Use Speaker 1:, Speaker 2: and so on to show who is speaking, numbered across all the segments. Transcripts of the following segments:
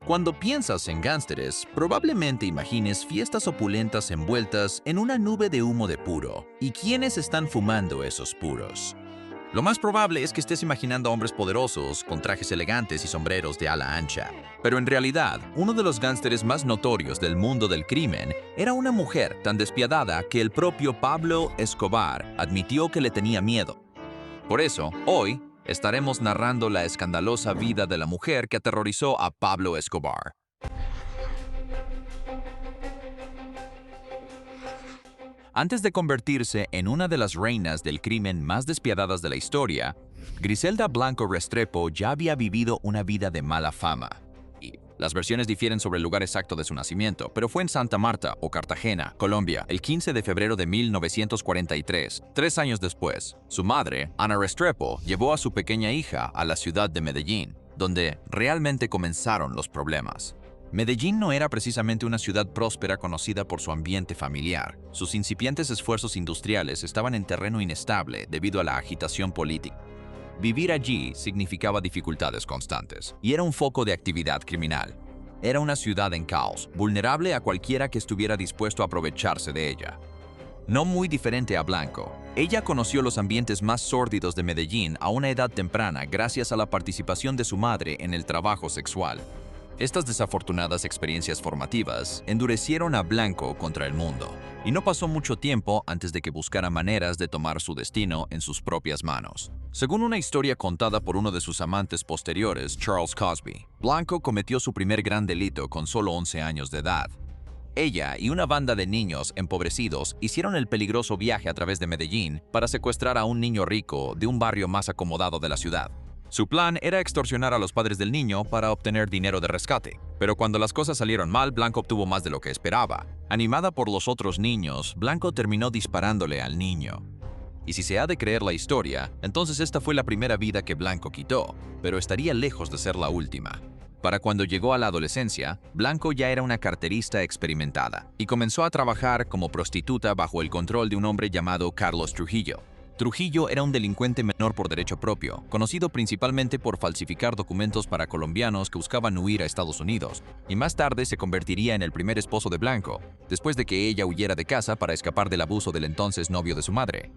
Speaker 1: Cuando piensas en gángsteres, probablemente imagines fiestas opulentas envueltas en una nube de humo de puro. ¿Y quiénes están fumando esos puros? Lo más probable es que estés imaginando a hombres poderosos, con trajes elegantes y sombreros de ala ancha. Pero en realidad, uno de los gángsteres más notorios del mundo del crimen era una mujer tan despiadada que el propio Pablo Escobar admitió que le tenía miedo. Por eso, hoy, estaremos narrando la escandalosa vida de la mujer que aterrorizó a Pablo Escobar. Antes de convertirse en una de las reinas del crimen más despiadadas de la historia, Griselda Blanco Restrepo ya había vivido una vida de mala fama. Y las versiones difieren sobre el lugar exacto de su nacimiento, pero fue en Santa Marta o Cartagena, Colombia, el 15 de febrero de 1943. 3 años después, su madre, Ana Restrepo, llevó a su pequeña hija a la ciudad de Medellín, donde realmente comenzaron los problemas. Medellín no era precisamente una ciudad próspera conocida por su ambiente familiar. Sus incipientes esfuerzos industriales estaban en terreno inestable debido a la agitación política. Vivir allí significaba dificultades constantes, y era un foco de actividad criminal. Era una ciudad en caos, vulnerable a cualquiera que estuviera dispuesto a aprovecharse de ella. No muy diferente a Blanco, ella conoció los ambientes más sórdidos de Medellín a una edad temprana gracias a la participación de su madre en el trabajo sexual. Estas desafortunadas experiencias formativas endurecieron a Blanco contra el mundo, y no pasó mucho tiempo antes de que buscara maneras de tomar su destino en sus propias manos. Según una historia contada por uno de sus amantes posteriores, Charles Cosby, Blanco cometió su primer gran delito con solo 11 años de edad. Ella y una banda de niños empobrecidos hicieron el peligroso viaje a través de Medellín para secuestrar a un niño rico de un barrio más acomodado de la ciudad. Su plan era extorsionar a los padres del niño para obtener dinero de rescate. Pero cuando las cosas salieron mal, Blanco obtuvo más de lo que esperaba. Animada por los otros niños, Blanco terminó disparándole al niño. Y si se ha de creer la historia, entonces esta fue la primera vida que Blanco quitó, pero estaría lejos de ser la última. Para cuando llegó a la adolescencia, Blanco ya era una carterista experimentada y comenzó a trabajar como prostituta bajo el control de un hombre llamado Carlos Trujillo. Trujillo era un delincuente menor por derecho propio, conocido principalmente por falsificar documentos para colombianos que buscaban huir a Estados Unidos, y más tarde se convertiría en el primer esposo de Blanco, después de que ella huyera de casa para escapar del abuso del entonces novio de su madre.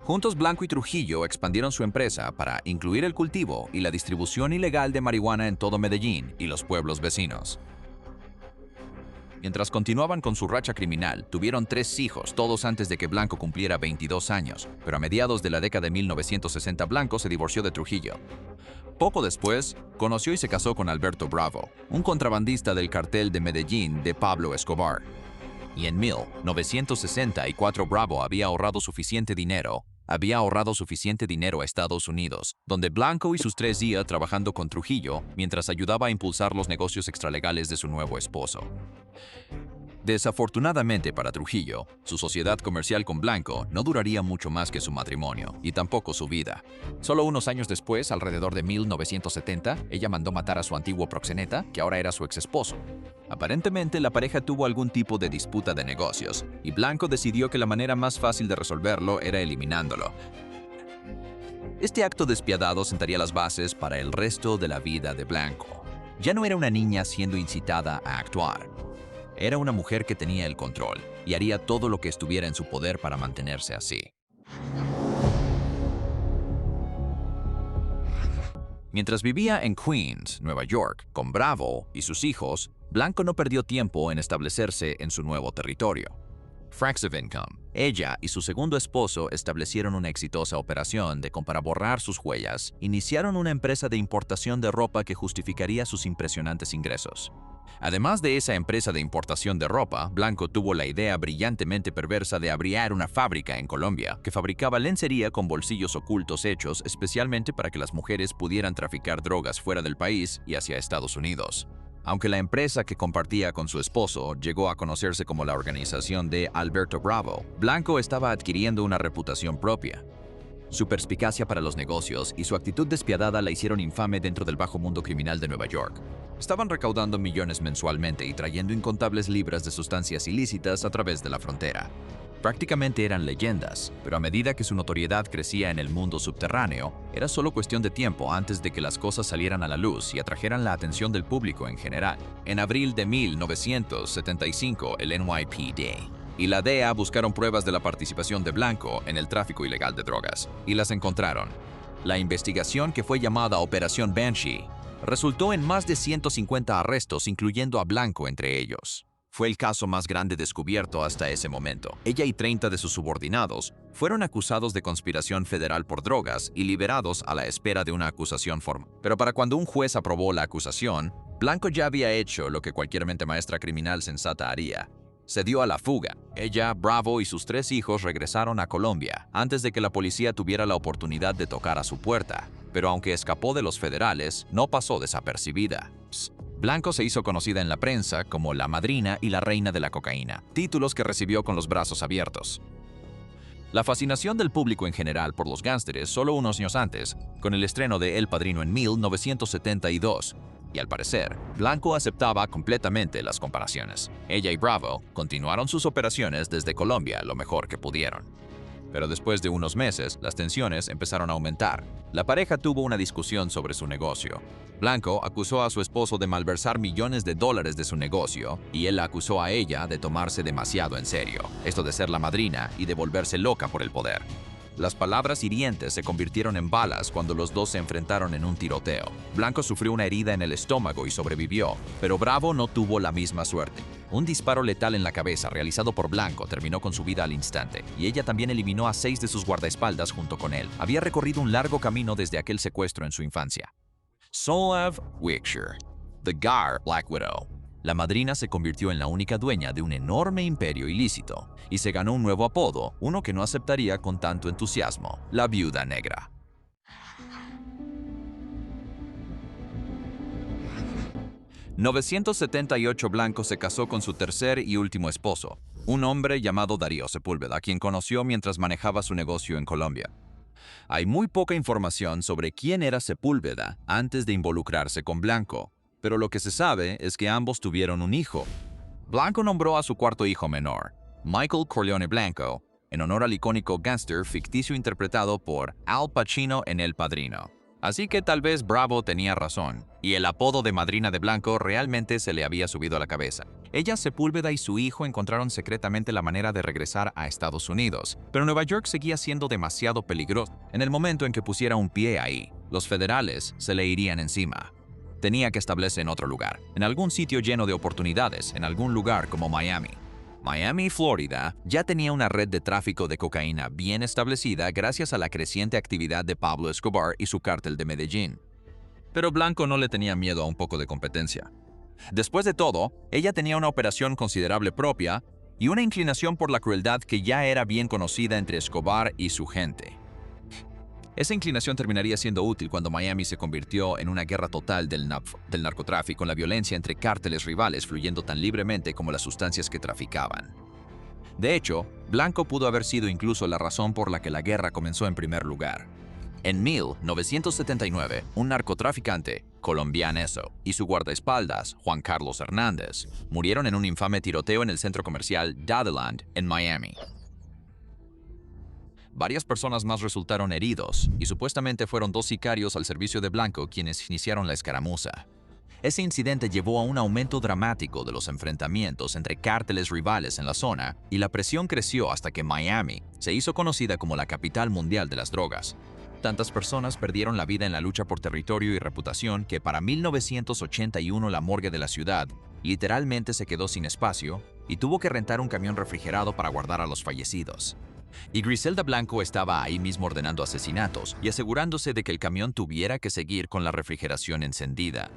Speaker 1: Juntos, Blanco y Trujillo expandieron su empresa para incluir el cultivo y la distribución ilegal de marihuana en todo Medellín y los pueblos vecinos. Mientras continuaban con su racha criminal, tuvieron 3 hijos, todos antes de que Blanco cumpliera 22 años, pero a mediados de la década de 1960 Blanco se divorció de Trujillo. Poco después, conoció y se casó con Alberto Bravo, un contrabandista del cartel de Medellín de Pablo Escobar. Y en 1964 Bravo había ahorrado suficiente dinero a Estados Unidos, donde Blanco y sus 3 días trabajando con Trujillo mientras ayudaba a impulsar los negocios extralegales de su nuevo esposo. Desafortunadamente para Trujillo, su sociedad comercial con Blanco no duraría mucho más que su matrimonio, y tampoco su vida. Solo unos años después, alrededor de 1970, ella mandó matar a su antiguo proxeneta, que ahora era su exesposo. Aparentemente, la pareja tuvo algún tipo de disputa de negocios, y Blanco decidió que la manera más fácil de resolverlo era eliminándolo. Este acto despiadado sentaría las bases para el resto de la vida de Blanco. Ya no era una niña siendo incitada a actuar. Era una mujer que tenía el control y haría todo lo que estuviera en su poder para mantenerse así. Mientras vivía en Queens, Nueva York, con Bravo y sus hijos, Blanco no perdió tiempo en establecerse en su nuevo territorio. Fracks Income. Ella y su segundo esposo establecieron una exitosa operación para borrar sus huellas. Iniciaron una empresa de importación de ropa que justificaría sus impresionantes ingresos. Además de esa empresa de importación de ropa, Blanco tuvo la idea brillantemente perversa de abrir una fábrica en Colombia que fabricaba lencería con bolsillos ocultos hechos especialmente para que las mujeres pudieran traficar drogas fuera del país y hacia Estados Unidos. Aunque la empresa que compartía con su esposo llegó a conocerse como la organización de Alberto Bravo, Blanco estaba adquiriendo una reputación propia. Su perspicacia para los negocios y su actitud despiadada la hicieron infame dentro del bajo mundo criminal de Nueva York. Estaban recaudando millones mensualmente y trayendo incontables libras de sustancias ilícitas a través de la frontera. Prácticamente eran leyendas, pero a medida que su notoriedad crecía en el mundo subterráneo, era solo cuestión de tiempo antes de que las cosas salieran a la luz y atrajeran la atención del público en general. En abril de 1975, el NYPD y la DEA buscaron pruebas de la participación de Blanco en el tráfico ilegal de drogas, y las encontraron. La investigación, que fue llamada Operación Banshee, resultó en más de 150 arrestos, incluyendo a Blanco entre ellos. Fue el caso más grande descubierto hasta ese momento. Ella y 30 de sus subordinados fueron acusados de conspiración federal por drogas y liberados a la espera de una acusación formal. Pero para cuando un juez aprobó la acusación, Blanco ya había hecho lo que cualquier mente maestra criminal sensata haría. Se dio a la fuga. Ella, Bravo y sus 3 hijos regresaron a Colombia antes de que la policía tuviera la oportunidad de tocar a su puerta. Pero aunque escapó de los federales, no pasó desapercibida. Blanco se hizo conocida en la prensa como la madrina y la reina de la cocaína, títulos que recibió con los brazos abiertos. La fascinación del público en general por los gánsteres solo unos años antes, con el estreno de El Padrino en 1972, y al parecer, Blanco aceptaba completamente las comparaciones. Ella y Bravo continuaron sus operaciones desde Colombia lo mejor que pudieron. Pero después de unos meses, las tensiones empezaron a aumentar. La pareja tuvo una discusión sobre su negocio. Blanco acusó a su esposo de malversar millones de dólares de su negocio, y él la acusó a ella de tomarse demasiado en serio, esto de ser la madrina y de volverse loca por el poder. Las palabras hirientes se convirtieron en balas cuando los dos se enfrentaron en un tiroteo. Blanco sufrió una herida en el estómago y sobrevivió, pero Bravo no tuvo la misma suerte. Un disparo letal en la cabeza realizado por Blanco terminó con su vida al instante, y ella también eliminó a 6 de sus guardaespaldas junto con él. Había recorrido un largo camino desde aquel secuestro en su infancia. Solev Wickshire, The Gar Black Widow. La madrina se convirtió en la única dueña de un enorme imperio ilícito y se ganó un nuevo apodo, uno que no aceptaría con tanto entusiasmo: la Viuda Negra. En 1978, Blanco se casó con su tercer y último esposo, un hombre llamado Darío Sepúlveda, quien conoció mientras manejaba su negocio en Colombia. Hay muy poca información sobre quién era Sepúlveda antes de involucrarse con Blanco, pero lo que se sabe es que ambos tuvieron un hijo. Blanco nombró a su cuarto hijo menor, Michael Corleone Blanco, en honor al icónico gángster ficticio interpretado por Al Pacino en El Padrino. Así que tal vez Bravo tenía razón, y el apodo de madrina de Blanco realmente se le había subido a la cabeza. Ella, Sepúlveda y su hijo encontraron secretamente la manera de regresar a Estados Unidos, pero Nueva York seguía siendo demasiado peligroso. En el momento en que pusiera un pie ahí, los federales se le irían encima. Tenía que establecerse en otro lugar, en algún sitio lleno de oportunidades, en algún lugar como Miami. Miami, Florida, ya tenía una red de tráfico de cocaína bien establecida gracias a la creciente actividad de Pablo Escobar y su cártel de Medellín. Pero Blanco no le tenía miedo a un poco de competencia. Después de todo, ella tenía una operación considerable propia y una inclinación por la crueldad que ya era bien conocida entre Escobar y su gente. Esa inclinación terminaría siendo útil cuando Miami se convirtió en una guerra total del narcotráfico, con la violencia entre cárteles rivales fluyendo tan libremente como las sustancias que traficaban. De hecho, Blanco pudo haber sido incluso la razón por la que la guerra comenzó en primer lugar. En 1979, un narcotraficante, colombianeso, y su guardaespaldas, Juan Carlos Hernández, murieron en un infame tiroteo en el centro comercial Dadeland, en Miami. Varias personas más resultaron heridos, y supuestamente fueron 2 sicarios al servicio de Blanco quienes iniciaron la escaramuza. Ese incidente llevó a un aumento dramático de los enfrentamientos entre cárteles rivales en la zona, y la presión creció hasta que Miami se hizo conocida como la capital mundial de las drogas. Tantas personas perdieron la vida en la lucha por territorio y reputación que para 1981 la morgue de la ciudad literalmente se quedó sin espacio y tuvo que rentar un camión refrigerado para guardar a los fallecidos. Y Griselda Blanco estaba ahí mismo ordenando asesinatos y asegurándose de que el camión tuviera que seguir con la refrigeración encendida.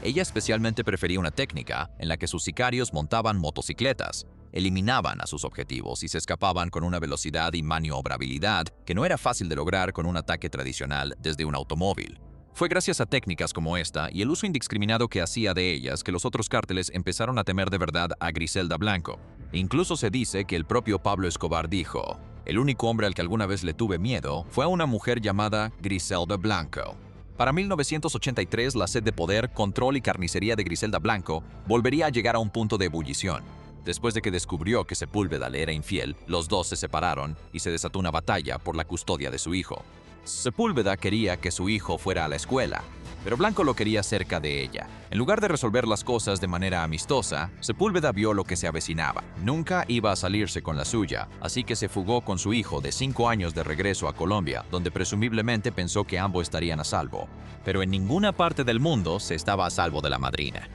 Speaker 1: Ella especialmente prefería una técnica en la que sus sicarios montaban motocicletas, eliminaban a sus objetivos y se escapaban con una velocidad y maniobrabilidad que no era fácil de lograr con un ataque tradicional desde un automóvil. Fue gracias a técnicas como esta y el uso indiscriminado que hacía de ellas que los otros cárteles empezaron a temer de verdad a Griselda Blanco. Incluso se dice que el propio Pablo Escobar dijo: "El único hombre al que alguna vez le tuve miedo fue a una mujer llamada Griselda Blanco". Para 1983, la sed de poder, control y carnicería de Griselda Blanco volvería a llegar a un punto de ebullición. Después de que descubrió que Sepúlveda le era infiel, los dos se separaron y se desató una batalla por la custodia de su hijo. Sepúlveda quería que su hijo fuera a la escuela, pero Blanco lo quería cerca de ella. En lugar de resolver las cosas de manera amistosa, Sepúlveda vio lo que se avecinaba. Nunca iba a salirse con la suya, así que se fugó con su hijo de 5 años de regreso a Colombia, donde presumiblemente pensó que ambos estarían a salvo. Pero en ninguna parte del mundo se estaba a salvo de la madrina.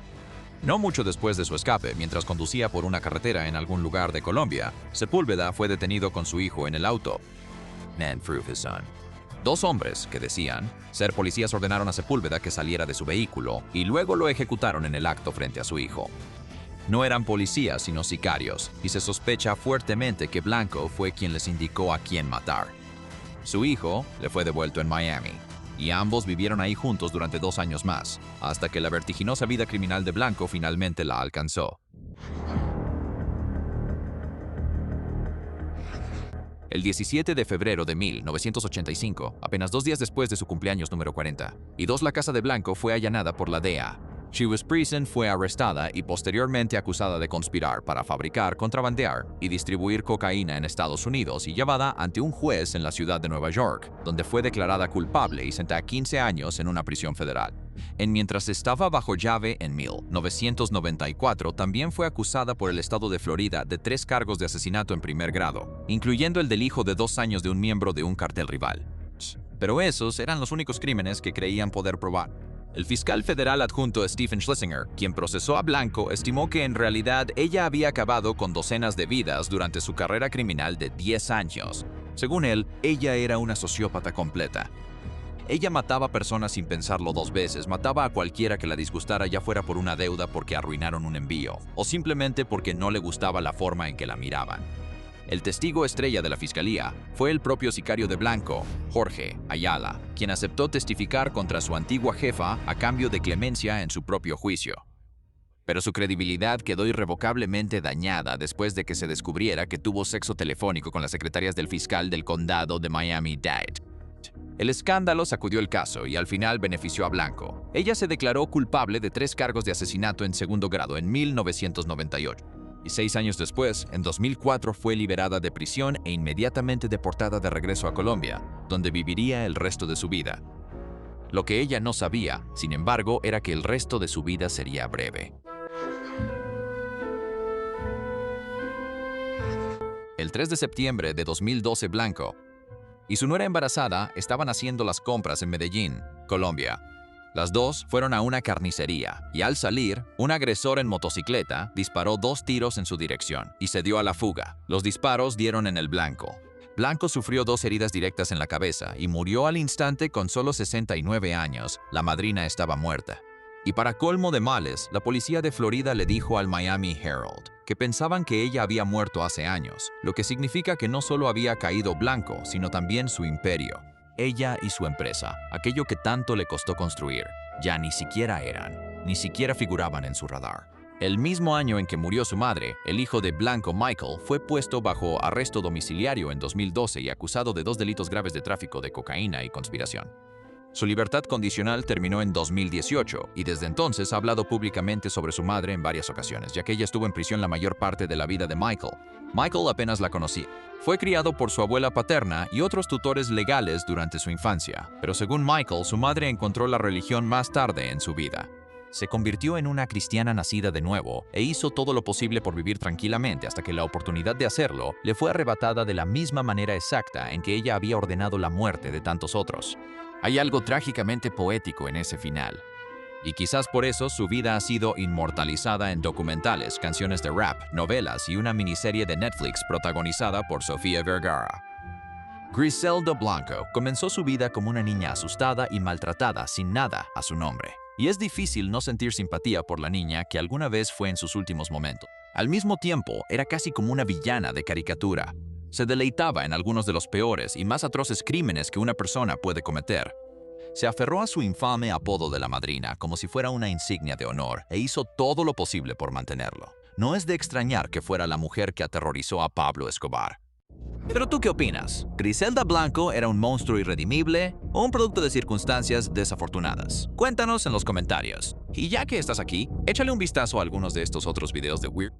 Speaker 1: No mucho después de su escape, mientras conducía por una carretera en algún lugar de Colombia, Sepúlveda fue detenido con su hijo en el auto. Man proved his son. 2 hombres, que decían ser policías, ordenaron a Sepúlveda que saliera de su vehículo y luego lo ejecutaron en el acto frente a su hijo. No eran policías, sino sicarios, y se sospecha fuertemente que Blanco fue quien les indicó a quién matar. Su hijo le fue devuelto en Miami, y ambos vivieron ahí juntos durante 2 años más, hasta que la vertiginosa vida criminal de Blanco finalmente la alcanzó. El 17 de febrero de 1985, apenas 2 días después de su cumpleaños número 40, la casa de Blanco fue allanada por la DEA. Chivas Prison fue arrestada y posteriormente acusada de conspirar para fabricar, contrabandear y distribuir cocaína en Estados Unidos y llevada ante un juez en la ciudad de Nueva York, donde fue declarada culpable y sentada 15 años en una prisión federal. Mientras estaba bajo llave en 1994, también fue acusada por el estado de Florida de 3 cargos de asesinato en primer grado, incluyendo el del hijo de 2 años de un miembro de un cartel rival. Pero esos eran los únicos crímenes que creían poder probar. El fiscal federal adjunto Stephen Schlesinger, quien procesó a Blanco, estimó que en realidad ella había acabado con docenas de vidas durante su carrera criminal de 10 años. Según él, ella era una sociópata completa. Ella mataba personas sin pensarlo 2 veces, mataba a cualquiera que la disgustara, ya fuera por una deuda porque arruinaron un envío, o simplemente porque no le gustaba la forma en que la miraban. El testigo estrella de la fiscalía fue el propio sicario de Blanco, Jorge Ayala, quien aceptó testificar contra su antigua jefa a cambio de clemencia en su propio juicio. Pero su credibilidad quedó irrevocablemente dañada después de que se descubriera que tuvo sexo telefónico con las secretarias del fiscal del condado de Miami-Dade. El escándalo sacudió el caso y al final benefició a Blanco. Ella se declaró culpable de 3 cargos de asesinato en segundo grado en 1998. Y 6 años después, en 2004, fue liberada de prisión e inmediatamente deportada de regreso a Colombia, donde viviría el resto de su vida. Lo que ella no sabía, sin embargo, era que el resto de su vida sería breve. El 3 de septiembre de 2012, Blanco y su nuera embarazada estaban haciendo las compras en Medellín, Colombia. Las dos fueron a una carnicería y al salir, un agresor en motocicleta disparó 2 tiros en su dirección y se dio a la fuga. Los disparos dieron en el Blanco. Blanco sufrió 2 heridas directas en la cabeza y murió al instante con solo 69 años. La madrina estaba muerta. Y para colmo de males, la policía de Florida le dijo al Miami Herald que pensaban que ella había muerto hace años, lo que significa que no solo había caído Blanco, sino también su imperio. Ella y su empresa, aquello que tanto le costó construir, ya ni siquiera figuraban en su radar. El mismo año en que murió su madre, el hijo de Blanco, Michael, fue puesto bajo arresto domiciliario en 2012 y acusado de 2 delitos graves de tráfico de cocaína y conspiración. Su libertad condicional terminó en 2018 y desde entonces ha hablado públicamente sobre su madre en varias ocasiones, ya que ella estuvo en prisión la mayor parte de la vida de Michael. Michael apenas la conocía. Fue criado por su abuela paterna y otros tutores legales durante su infancia, pero según Michael, su madre encontró la religión más tarde en su vida. Se convirtió en una cristiana nacida de nuevo e hizo todo lo posible por vivir tranquilamente hasta que la oportunidad de hacerlo le fue arrebatada de la misma manera exacta en que ella había ordenado la muerte de tantos otros. Hay algo trágicamente poético en ese final. Y quizás por eso su vida ha sido inmortalizada en documentales, canciones de rap, novelas y una miniserie de Netflix protagonizada por Sofía Vergara. Griselda Blanco comenzó su vida como una niña asustada y maltratada sin nada a su nombre. Y es difícil no sentir simpatía por la niña que alguna vez fue en sus últimos momentos. Al mismo tiempo, era casi como una villana de caricatura. Se deleitaba en algunos de los peores y más atroces crímenes que una persona puede cometer. Se aferró a su infame apodo de la madrina como si fuera una insignia de honor e hizo todo lo posible por mantenerlo. No es de extrañar que fuera la mujer que aterrorizó a Pablo Escobar. ¿Pero tú qué opinas? ¿Griselda Blanco era un monstruo irredimible o un producto de circunstancias desafortunadas? Cuéntanos en los comentarios. Y ya que estás aquí, échale un vistazo a algunos de estos otros videos de Weird.